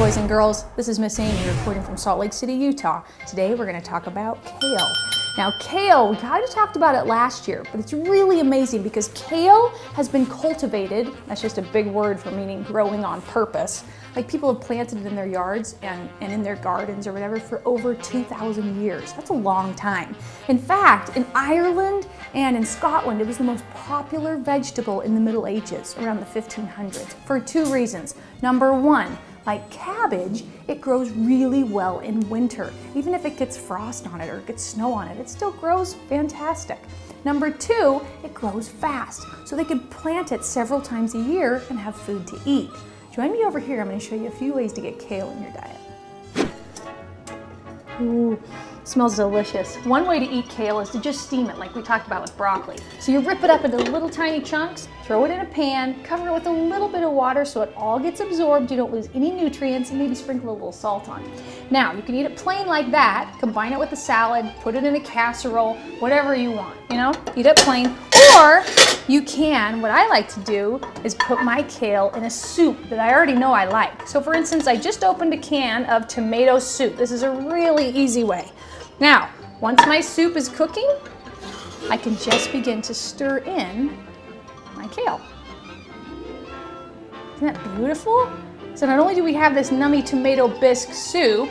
boys and girls, this is Miss Amy reporting from Salt Lake City, Utah. Today we're going to talk about kale. Now kale, we kind of talked about it last year, but it's really amazing because kale has been cultivated, that's just a big word for meaning growing on purpose. Like people have planted it in their yards and in their gardens or whatever for over 2,000 years. That's a long time. In fact, in Ireland and in Scotland, it was the most popular vegetable in the Middle Ages, around the 1500s, for two reasons. Number one, like cabbage, it grows really well in winter. Even if it gets frost on it or it gets snow on it, it still grows fantastic. Number two, it grows fast, so they can plant it several times a year and have food to eat. Join me over here, I'm going to show you a few ways to get kale in your diet. Ooh, smells delicious. One way to eat kale is to just steam it like we talked about with broccoli. So you rip it up into little tiny chunks, throw it in a pan, cover it with a little bit of water so it all gets absorbed, you don't lose any nutrients, and maybe sprinkle a little salt on it. Now, you can eat it plain like that, combine it with a salad, put it in a casserole, whatever you want, eat it plain. Or you can, what I like to do is put my kale in a soup that I already know I like. So for instance, I just opened a can of tomato soup. This is a really easy way. Now, once my soup is cooking, I can just begin to stir in my kale. Isn't that beautiful? So not only do we have this nummy tomato bisque soup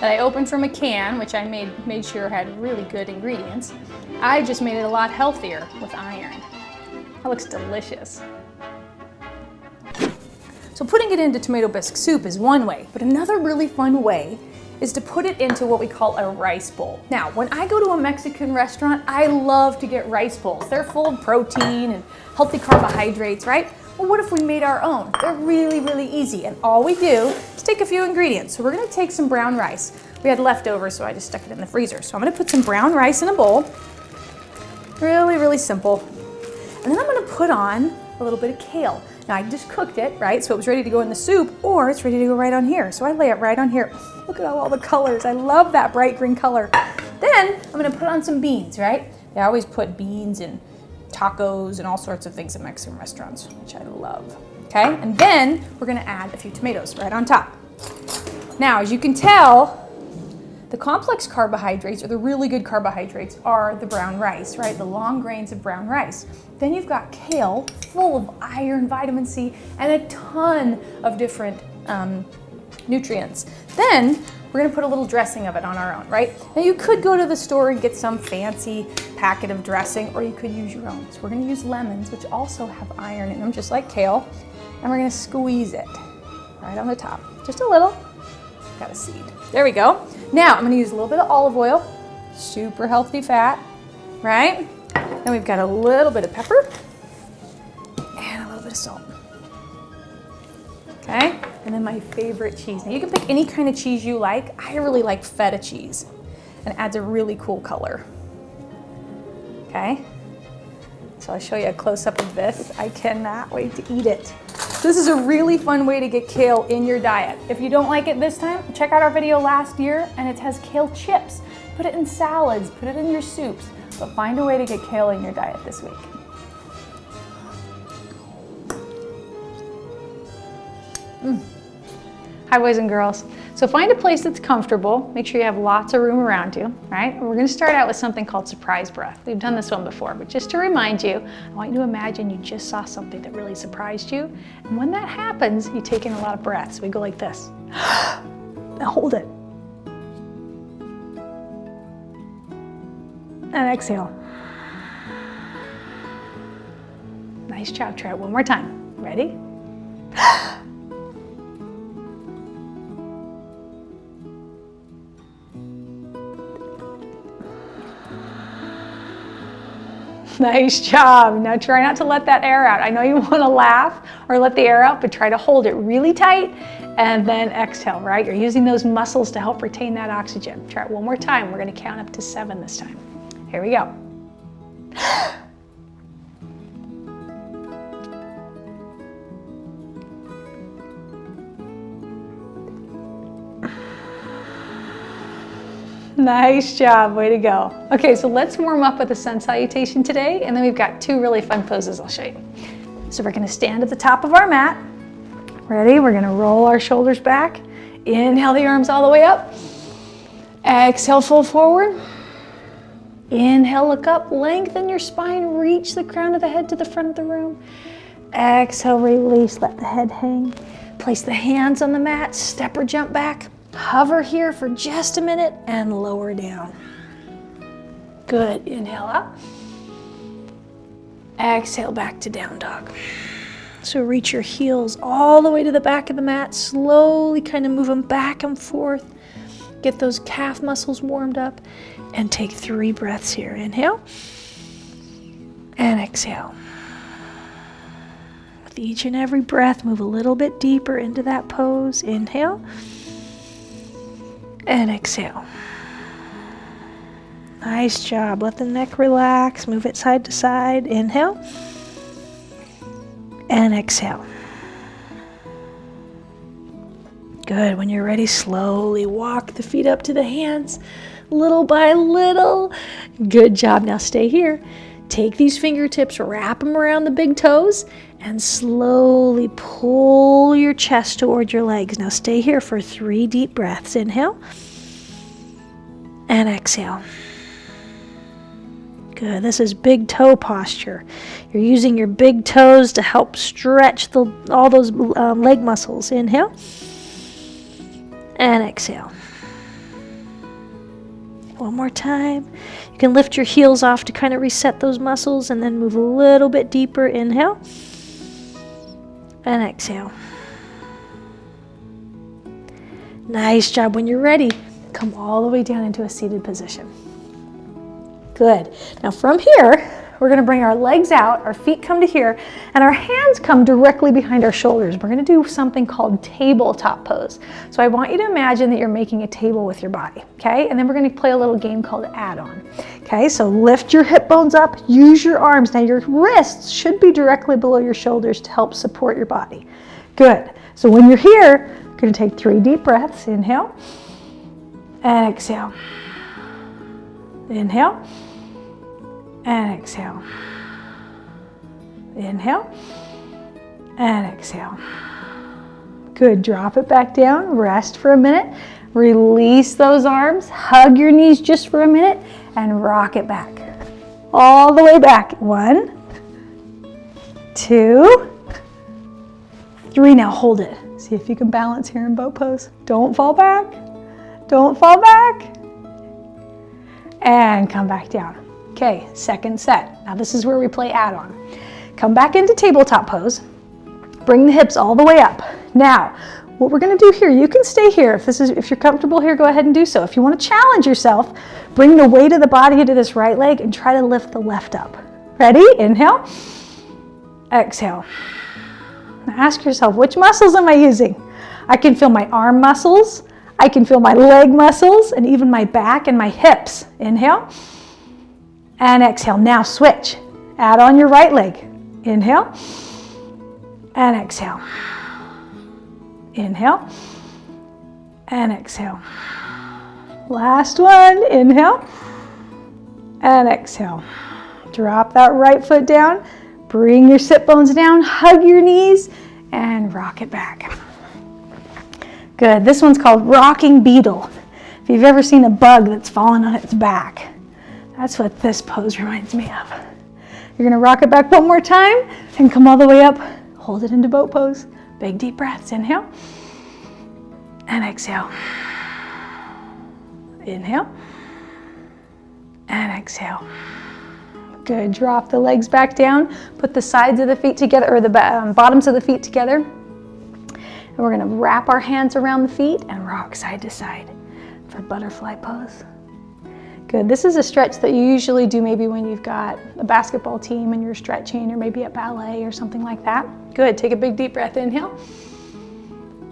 that I opened from a can, which I made sure had really good ingredients, I just made it a lot healthier with iron. That looks delicious. So putting it into tomato bisque soup is one way, but another really fun way is to put it into what we call a rice bowl. Now, when I go to a Mexican restaurant, I love to get rice bowls. They're full of protein and healthy carbohydrates, right? Well, what if we made our own? They're really, really easy, and all we do is take a few ingredients. So we're gonna take some brown rice. We had leftovers, so I just stuck it in the freezer. So I'm gonna put some brown rice in a bowl. Really, really simple. And then I'm gonna put on a little bit of kale. Now I just cooked it, right? So it was ready to go in the soup, or it's ready to go right on here. So I lay it right on here. Look at all the colors. I love that bright green color. Then I'm gonna put on some beans, right? They always put beans in tacos and all sorts of things at Mexican restaurants, which I love, okay? And then we're gonna add a few tomatoes right on top. Now, as you can tell, the complex carbohydrates, or the really good carbohydrates, are the brown rice, right? The long grains of brown rice. Then you've got kale, full of iron, vitamin C, and a ton of different nutrients. Then we're gonna put a little dressing of it on our own, right? Now you could go to the store and get some fancy packet of dressing, or you could use your own. So we're gonna use lemons, which also have iron in them, just like kale, and we're gonna squeeze it right on the top, just a little. Got a seed. There we go. Now I'm gonna use a little bit of olive oil, super healthy fat, right? Then we've got a little bit of pepper and a little bit of salt. Okay, and then my favorite cheese. Now you can pick any kind of cheese you like. I really like feta cheese, and it adds a really cool color. Okay, so I'll show you a close-up of this. I cannot wait to eat it. This is a really fun way to get kale in your diet. If you don't like it this time, check out our video last year, and it has kale chips. Put it in salads, put it in your soups, but find a way to get kale in your diet this week. Hi boys and girls. So find a place that's comfortable. Make sure you have lots of room around you, right? And we're gonna start out with something called surprise breath. We've done this one before, but just to remind you, I want you to imagine you just saw something that really surprised you. And when that happens, you take in a lot of breaths. We go like this. Now hold it. And exhale. Nice job. Try it one more time. Ready? Nice job. Now try not to let that air out. I know you want to laugh or let the air out, but try to hold it really tight and then exhale, right? You're using those muscles to help retain that oxygen. Try it one more time. We're going to count up to 7 this time. Here we go. Nice job, way to go. Okay, so let's warm up with a sun salutation today, and then we've got 2 really fun poses I'll show you. So we're gonna stand at the top of our mat. Ready? We're gonna roll our shoulders back Inhale the arms all the way up. Exhale, fold forward. Inhale, look up, lengthen your spine, reach the crown of the head to the front of the room. Exhale, release, let the head hang. Place the hands on the mat, step or jump back. Hover here for just a minute and lower down. Good, inhale up. Exhale, back to down dog. So reach your heels all the way to the back of the mat, slowly kind of move them back and forth. Get those calf muscles warmed up and take 3 breaths here. Inhale and exhale. With each and every breath, move a little bit deeper into that pose. Inhale and exhale. Nice job. Let the neck relax. Move it side to side. Inhale and exhale. Good. When you're ready, slowly walk the feet up to the hands, little by little. Good job. Now stay here. Take these fingertips, wrap them around the big toes, and slowly pull your chest toward your legs. Now stay here for 3 deep breaths. Inhale and exhale. Good. This is big toe posture. You're using your big toes to help stretch all those leg muscles. Inhale and exhale. One more time. You can lift your heels off to kind of reset those muscles and then move a little bit deeper. Inhale and exhale. Nice job. When you're ready, come all the way down into a seated position. Good. Now from here, we're going to bring our legs out, our feet come to here, and our hands come directly behind our shoulders. We're going to do something called tabletop pose. So I want you to imagine that you're making a table with your body, okay? And then we're going to play a little game called add-on. Okay, so lift your hip bones up, use your arms. Now your wrists should be directly below your shoulders to help support your body. Good. So when you're here, you're going to take 3 deep breaths. Inhale and exhale. Inhale and exhale. Inhale and exhale. Good. Drop it back down. Rest for a minute. Release those arms. Hug your knees just for a minute and rock it back. All the way back. 1, 2, 3. Now hold it. See if you can balance here in boat pose. Don't fall back. Don't fall back. And come back down. Okay, second set. Now this is where we play add-on. Come back into tabletop pose. Bring the hips all the way up. Now, what we're going to do here, you can stay here. If you're comfortable here, go ahead and do so. If you want to challenge yourself, bring the weight of the body into this right leg and try to lift the left up. Ready? Inhale. Exhale. Now ask yourself, which muscles am I using? I can feel my arm muscles. I can feel my leg muscles and even my back and my hips. Inhale and exhale. Now switch. Add on your right leg. Inhale and exhale. Inhale and exhale. Last one. Inhale and exhale. Drop that right foot down. Bring your sit bones down. Hug your knees and rock it back. Good. This one's called rocking beetle. If you've ever seen a bug that's fallen on its back, that's what this pose reminds me of. You're going to rock it back one more time and come all the way up. Hold it into boat pose. Big deep breaths. Inhale and exhale. Inhale and exhale. Good. Drop the legs back down. Put the sides of the feet together, or the bottoms of the feet together. And we're going to wrap our hands around the feet and rock side to side for butterfly pose. Good. This is a stretch that you usually do maybe when you've got a basketball team and you're stretching, or maybe at ballet or something like that. Good. Take a big deep breath. Inhale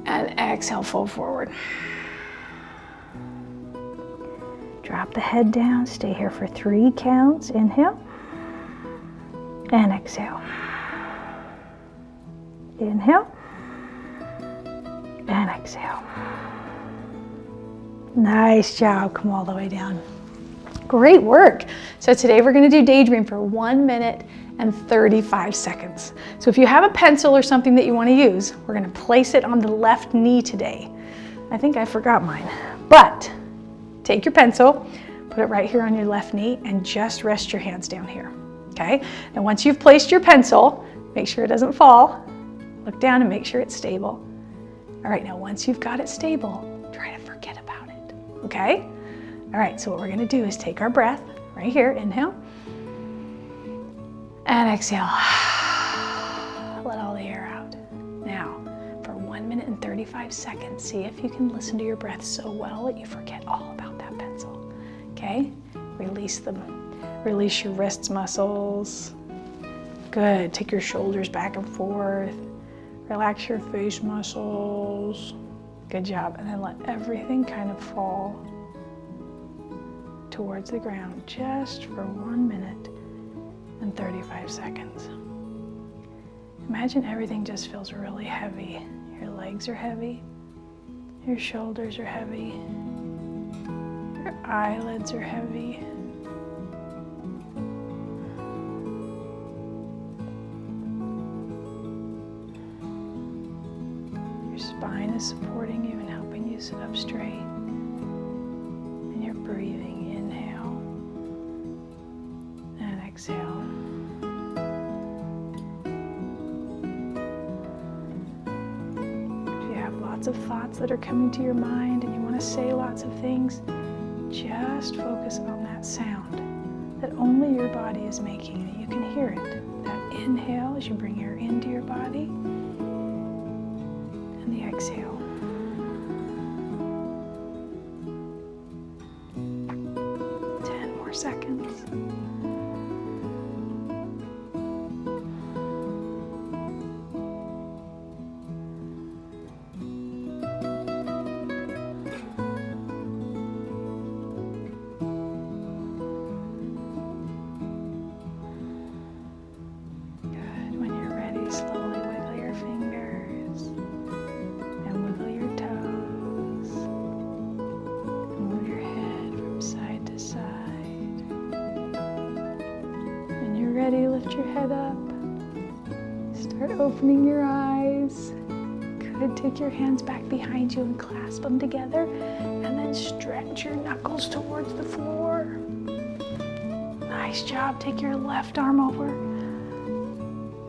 and exhale, fold forward. Drop the head down. Stay here for 3 counts. Inhale and exhale. Inhale and exhale. Nice job. Come all the way down. Great work. So today we're going to do daydream for 1 minute and 35 seconds. So if you have a pencil or something that you want to use, we're going to place it on the left knee today. I think I forgot mine. But take your pencil, put it right here on your left knee, and just rest your hands down here, okay? And once you've placed your pencil, make sure it doesn't fall. Look down and make sure it's stable. All right, now once you've got it stable, try to forget about it, okay? All right, so what we're gonna do is take our breath right here, inhale, and exhale. Let all the air out. Now, for 1 minute and 35 seconds, see if you can listen to your breath so well that you forget all about that pencil, okay? Release them. Release your wrists muscles. Good, take your shoulders back and forth. Relax your face muscles. Good job. And then let everything kind of fall towards the ground just for 1 minute and 35 seconds. Imagine everything just feels really heavy. Your legs are heavy. Your shoulders are heavy. Your eyelids are heavy. Your spine is supporting you and helping you sit up straight. And you're breathing, inhale and exhale. If you have lots of thoughts that are coming to your mind and you want to say lots of things, just focus on that sound that only your body is making and you can hear it. That inhale as you bring air into your body, and the exhale. 10 more seconds. Good. When you're ready, slowly wiggle your fingers and wiggle your toes. And move your head from side to side. When you're ready, lift your head up. Start opening your eyes. Good. Take your hands back behind you and clasp them together. And then stretch your knuckles towards the floor. Nice job. Take your left arm over.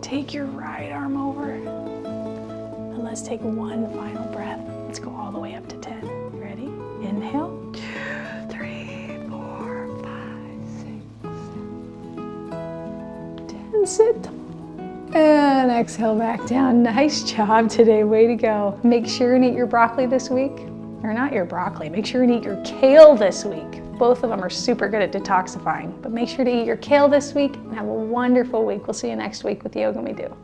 Take your right arm over. And let's take one final breath. Let's go all the way up to 10. You ready? Inhale. 2, 3, 4, 5, 6, 7, 10. Sit tall. And exhale back down. Nice job today. Way to go. Make sure and eat your broccoli this week. Or not your broccoli. Make sure and eat your kale this week. Both of them are super good at detoxifying. But make sure to eat your kale this week and have a wonderful week. We'll see you next week with Yoga Me Do.